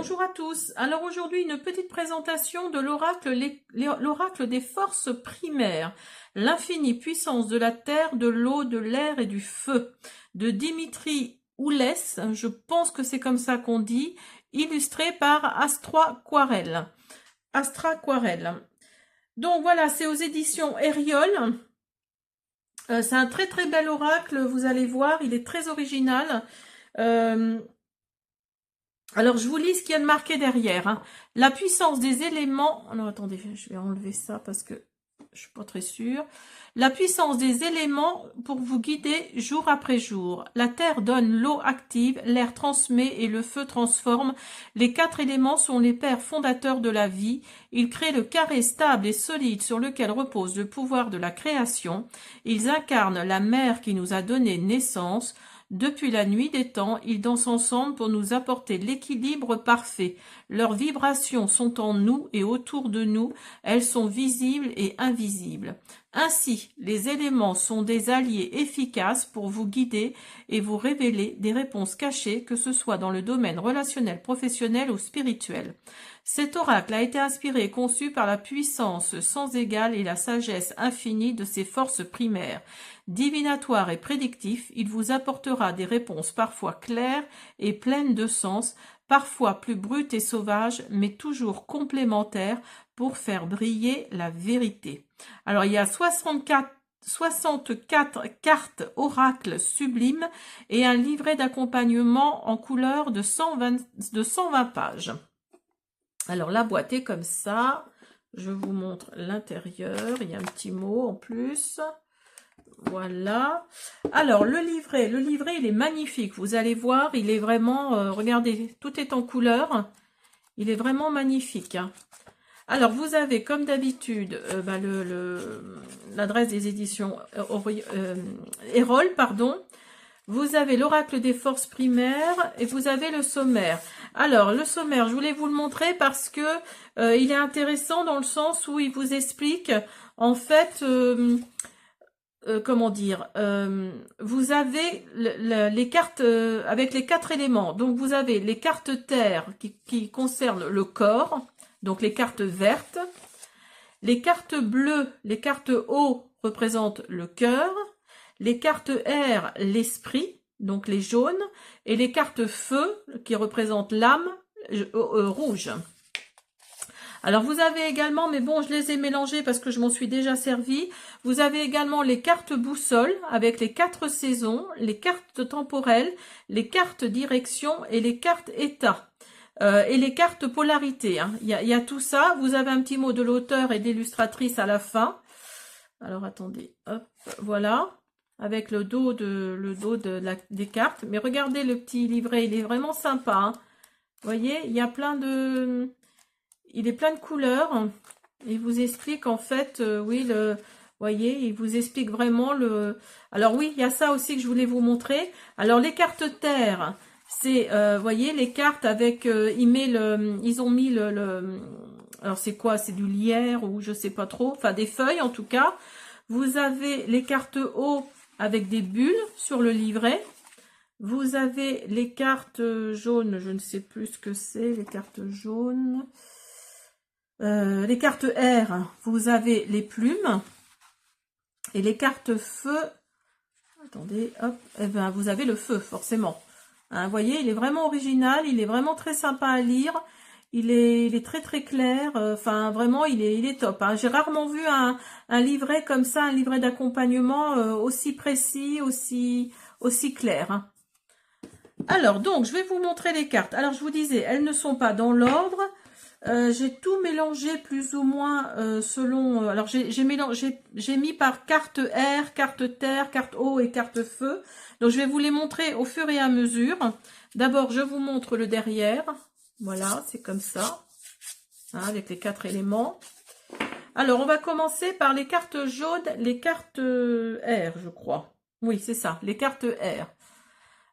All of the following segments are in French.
Bonjour à tous. Alors aujourd'hui, une petite présentation de l'oracle des forces primaires, l'infinie puissance de la terre, de l'eau, de l'air et du feu, de Dimitri Oulès, je pense que c'est comme ça qu'on dit, illustré par Astra Quarel. Donc voilà, c'est aux éditions Eriol. C'est un très très bel oracle, vous allez voir, il est très original. Alors, je vous lis ce qu'il y a de marqué derrière. Hein. La puissance des éléments... Alors, attendez, je vais enlever ça parce que je suis pas très sûre. La puissance des éléments pour vous guider jour après jour. La terre donne l'eau active, l'air transmet et le feu transforme. Les 4 éléments sont les pères fondateurs de la vie. Ils créent le carré stable et solide sur lequel repose le pouvoir de la création. Ils incarnent la mère qui nous a donné naissance. Depuis la nuit des temps, ils dansent ensemble pour nous apporter l'équilibre parfait. Leurs vibrations sont en nous et autour de nous, elles sont visibles et invisibles. Ainsi, les éléments sont des alliés efficaces pour vous guider et vous révéler des réponses cachées, que ce soit dans le domaine relationnel, professionnel ou spirituel. Cet oracle a été inspiré et conçu par la puissance sans égale et la sagesse infinie de ses forces primaires. Divinatoire et prédictif, il vous apportera des réponses parfois claires et pleines de sens, parfois plus brutes et sauvages, mais toujours complémentaires pour faire briller la vérité. Alors, il y a 64 cartes oracles sublimes et un livret d'accompagnement en couleur de 120 pages. Alors, la boîte est comme ça. Je vous montre l'intérieur. Il y a un petit mot en plus. Voilà. Alors, le livret, il est magnifique. Vous allez voir, il est vraiment... regardez, tout est en couleur. Il est vraiment magnifique. Hein. Alors, vous avez, comme d'habitude, l'adresse des éditions Erol, pardon. Vous avez l'oracle des forces primaires et vous avez le sommaire. Alors, le sommaire, je voulais vous le montrer parce que il est intéressant dans le sens où il vous explique, en fait... comment dire, vous avez les cartes avec les 4 éléments. Donc, vous avez les cartes terre qui concernent le corps, donc les cartes vertes. Les cartes bleues, les cartes eau représentent le cœur. Les cartes air, l'esprit, donc les jaunes. Et les cartes feu, qui représentent l'âme, rouge. Alors, vous avez également, mais bon, je les ai mélangées parce que je m'en suis déjà servi. Vous avez également les cartes boussole avec les 4 saisons, les cartes temporelles, les cartes direction et les cartes état. Et les cartes polarité. Hein. Il y a tout ça. Vous avez un petit mot de l'auteur et de l'illustratrice à la fin. Alors, attendez. Hop, voilà. Avec le dos des cartes. Mais regardez le petit livret. Il est vraiment sympa. Hein. Vous voyez, il y a plein de... Il est plein de couleurs. Il vous explique en fait, oui, voyez, il vous explique vraiment le... Alors oui, il y a ça aussi que je voulais vous montrer. Alors les cartes terre, c'est, voyez, les cartes avec, ils ont mis alors c'est quoi? C'est du lierre ou je sais pas trop. Enfin des feuilles en tout cas. Vous avez les cartes eau avec des bulles sur le livret. Vous avez les cartes jaunes, je ne sais plus ce que c'est, les cartes jaunes... les cartes air, vous avez les plumes. Et les cartes feu, attendez, hop, eh ben, vous avez le feu, forcément. Hein, vous voyez, il est vraiment original, il est vraiment très sympa à lire. Il est très très clair, enfin vraiment, il est top. Hein. J'ai rarement vu un livret comme ça, un livret d'accompagnement aussi précis, aussi clair. Hein. Alors, donc, je vais vous montrer les cartes. Alors, je vous disais, elles ne sont pas dans l'ordre. J'ai tout mélangé plus ou moins selon... alors j'ai mis par carte air, carte terre, carte eau et carte feu. Donc je vais vous les montrer au fur et à mesure. D'abord je vous montre le derrière. Voilà, c'est comme ça. Hein, avec les 4 éléments. Alors on va commencer par les cartes jaunes, les cartes air je crois. Oui c'est ça, les cartes air.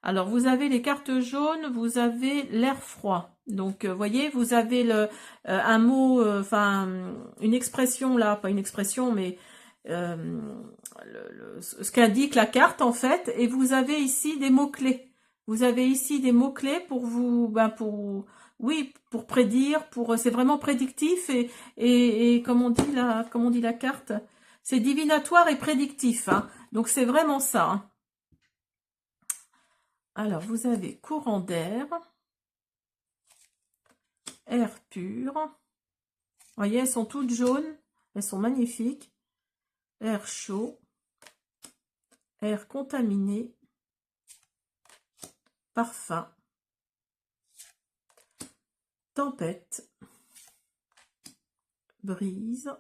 Alors, vous avez les cartes jaunes, vous avez l'air froid. Donc, voyez, vous avez un mot, enfin, une expression là, pas une expression, mais ce qu'indique la carte en fait. Et vous avez ici des mots-clés. Vous avez ici des mots-clés pour vous, oui, pour prédire, c'est vraiment prédictif et comme on dit la carte, c'est divinatoire et prédictif, hein. Donc c'est vraiment ça, hein. Alors vous avez courant d'air, air pur. Vous voyez, elles sont toutes jaunes, elles sont magnifiques. Air chaud, air contaminé, parfum, tempête, brise,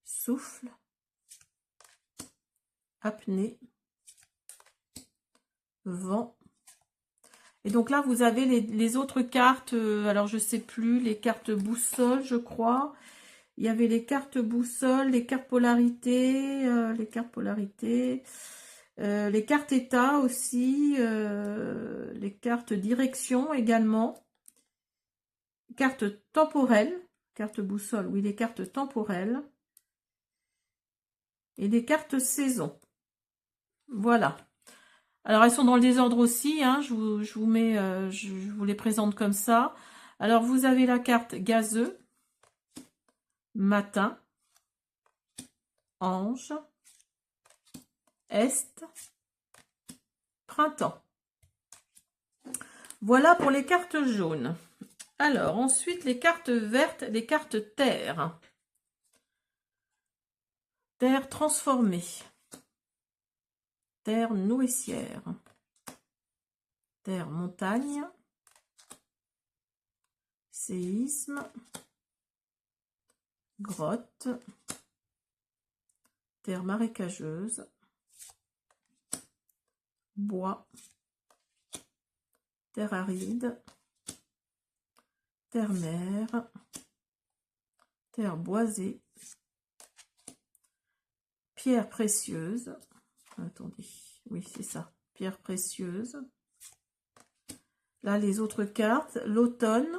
souffle, apnée, vent. Et donc là, vous avez les autres cartes, alors je sais plus, les cartes boussole, je crois. Il y avait les cartes boussole, les cartes polarité, les cartes état aussi, les cartes direction également. Carte temporelle, carte boussole, oui, les cartes temporelles. Et des cartes saison. Voilà. Alors, elles sont dans le désordre aussi, hein, je vous mets, je vous les présente comme ça. Alors, vous avez la carte gazeux, matin, ange, est, printemps. Voilà pour les cartes jaunes. Alors, ensuite, les cartes vertes, les cartes terre. Terre transformée. Terre nourricière. Terre montagne. Séisme. Grotte. Terre marécageuse. Bois. Terre aride. Terre-mer. Terre boisée. Pierre précieuse. Attendez, oui, c'est ça. Pierre précieuse. Là, les autres cartes. L'automne.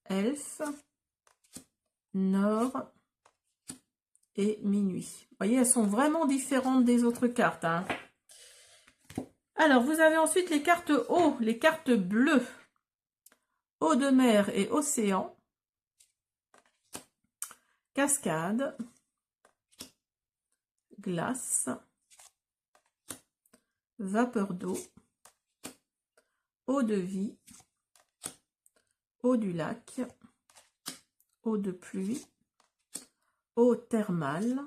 Elfe. Nord. Et minuit. Vous voyez, elles sont vraiment différentes des autres cartes, hein. Alors, vous avez ensuite les cartes eau, les cartes bleues. Eau de mer et océan. Cascade. Glace. Vapeur d'eau. Eau de vie. Eau du lac. Eau de pluie. Eau thermale.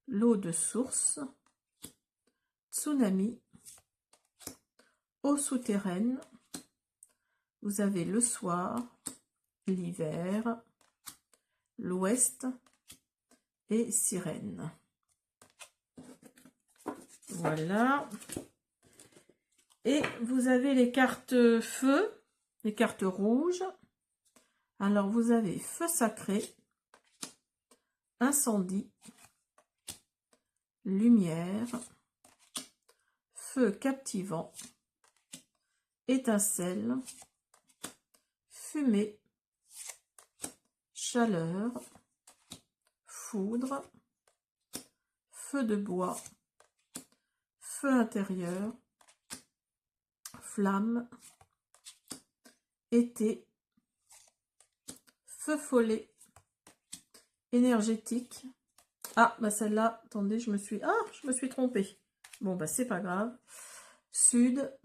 L'eau de source. Tsunami. Eau souterraine. Vous avez le soir, l'hiver, l'ouest et sirène. Voilà. Et vous avez les cartes feu, les cartes rouges. Alors vous avez feu sacré, incendie, lumière, feu captivant, étincelle, fumée, chaleur, foudre, feu de bois, feu intérieur, flamme, été, feu follet, énergétique. Ah, bah celle-là, attendez, je me suis trompée. Bon, bah c'est pas grave. Sud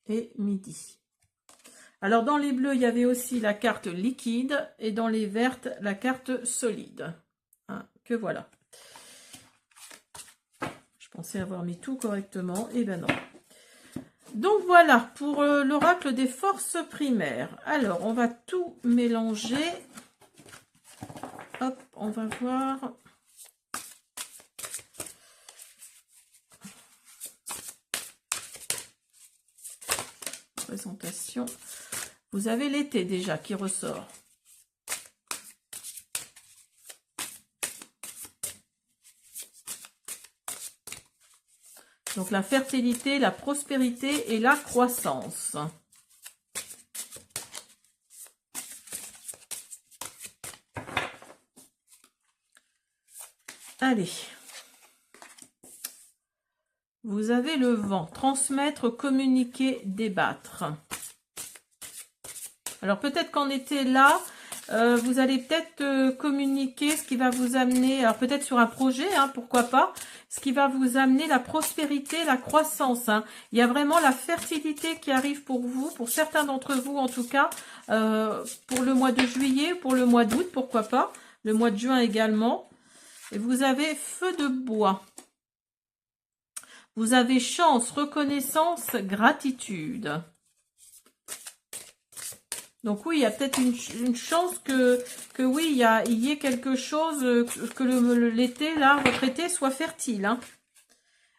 et midi. Alors, dans les bleus, il y avait aussi la carte liquide et dans les vertes, la carte solide. Hein, que voilà. Je pensais avoir mis tout correctement, et ben non. Donc, voilà pour l'oracle des forces primaires. Alors, on va tout mélanger. Hop, on va voir. Présentation. Vous avez l'été déjà qui ressort. Donc la fertilité, la prospérité et la croissance. Allez. Vous avez le vent. Transmettre, communiquer, débattre. Alors peut-être qu'en été là, vous allez peut-être communiquer ce qui va vous amener, alors peut-être sur un projet, hein, pourquoi pas, ce qui va vous amener la prospérité, la croissance. Hein. Il y a vraiment la fertilité qui arrive pour vous, pour certains d'entre vous en tout cas, pour le mois de juillet, pour le mois d'août, pourquoi pas, le mois de juin également. Et vous avez feu de bois. Vous avez chance, reconnaissance, gratitude. Donc oui, il y a peut-être une chance que oui, il y ait quelque chose, que l'été, là, votre été soit fertile. Hein.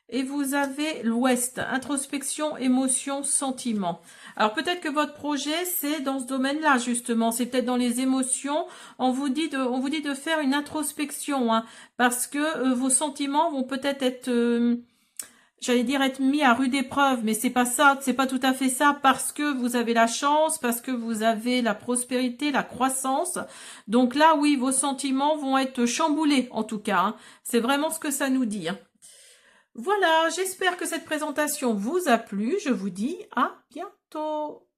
Et vous avez l'ouest, introspection, émotion, sentiment. Alors peut-être que votre projet, c'est dans ce domaine-là, justement. C'est peut-être dans les émotions. On vous dit de faire une introspection, hein, parce que vos sentiments vont peut-être être j'allais dire être mis à rude épreuve, mais c'est pas ça, c'est pas tout à fait ça, parce que vous avez la chance, parce que vous avez la prospérité, la croissance. Donc là, oui, vos sentiments vont être chamboulés, en tout cas. Hein. C'est vraiment ce que ça nous dit. Hein. Voilà, j'espère que cette présentation vous a plu. Je vous dis à bientôt.